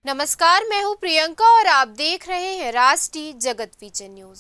नमस्कार, मैं हूं प्रियंका और आप देख रहे हैं राष्ट्रीय जगत विजन न्यूज।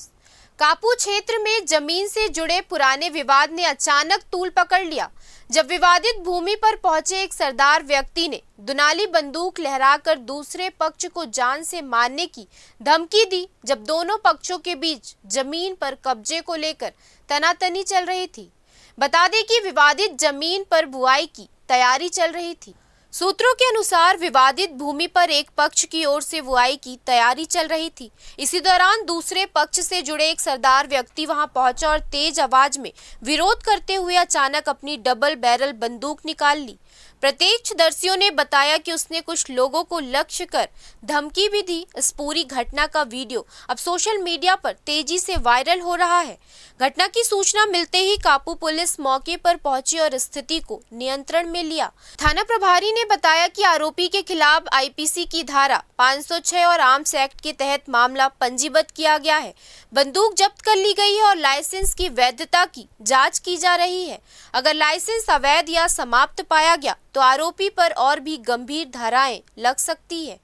कापू क्षेत्र में जमीन से जुड़े पुराने विवाद ने अचानक तूल पकड़ लिया जब विवादित भूमि पर पहुंचे एक सरदार व्यक्ति ने दुनाली बंदूक लहराकर दूसरे पक्ष को जान से मारने की धमकी दी। जब दोनों पक्षों के बीच जमीन पर कब्जे को लेकर तनातनी चल रही थी। बता दें कि विवादित जमीन पर बुआई की तैयारी चल रही थी। सूत्रों के अनुसार विवादित भूमि पर एक पक्ष की ओर से बुआई की तैयारी चल रही थी। इसी दौरान दूसरे पक्ष से जुड़े एक सरदार व्यक्ति वहां पहुंचा और तेज आवाज में विरोध करते हुए अचानक अपनी डबल बैरल बंदूक निकाल ली। प्रत्यक्षदर्शियों ने बताया कि उसने कुछ लोगों को लक्ष्य कर धमकी भी दी। इस पूरी घटना का वीडियो अब सोशल मीडिया पर तेजी से वायरल हो रहा है। घटना की सूचना मिलते ही कापू पुलिस मौके पर पहुंची और स्थिति को नियंत्रण में लिया। थाना प्रभारी ने बताया कि आरोपी के खिलाफ आईपीसी की धारा 506 और आर्म्स एक्ट के तहत मामला पंजीबद्ध किया गया है। बंदूक जब्त कर ली गई है और लाइसेंस की वैधता की जांच की जा रही है। अगर लाइसेंस अवैध या समाप्त पाया गया तो आरोपी पर और भी गंभीर धाराएं लग सकती है।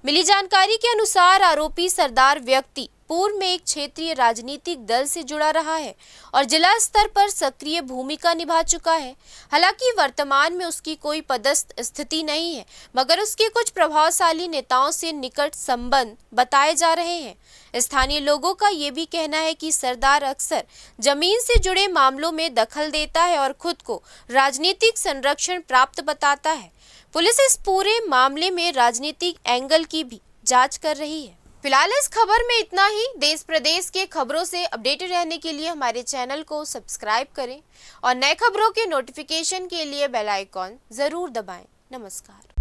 मिली जानकारी के अनुसार आरोपी सरदार व्यक्ति पूर्व में एक क्षेत्रीय राजनीतिक दल से जुड़ा रहा है और जिला स्तर पर सक्रिय भूमिका निभा चुका है। हालांकि वर्तमान में उसकी कोई पदस्थ स्थिति नहीं है, मगर उसके कुछ प्रभावशाली नेताओं से निकट संबंध बताए जा रहे हैं। स्थानीय लोगों का ये भी कहना है कि सरदार अक्सर जमीन से जुड़े मामलों में दखल देता है और खुद को राजनीतिक संरक्षण प्राप्त बताता है। पुलिस इस पूरे मामले में राजनीतिक एंगल की भी जांच कर रही है। फिलहाल इस खबर में इतना ही। देश प्रदेश के खबरों से अपडेटेड रहने के लिए हमारे चैनल को सब्सक्राइब करें और नए खबरों के नोटिफिकेशन के लिए बेल आइकॉन जरूर दबाएं। नमस्कार।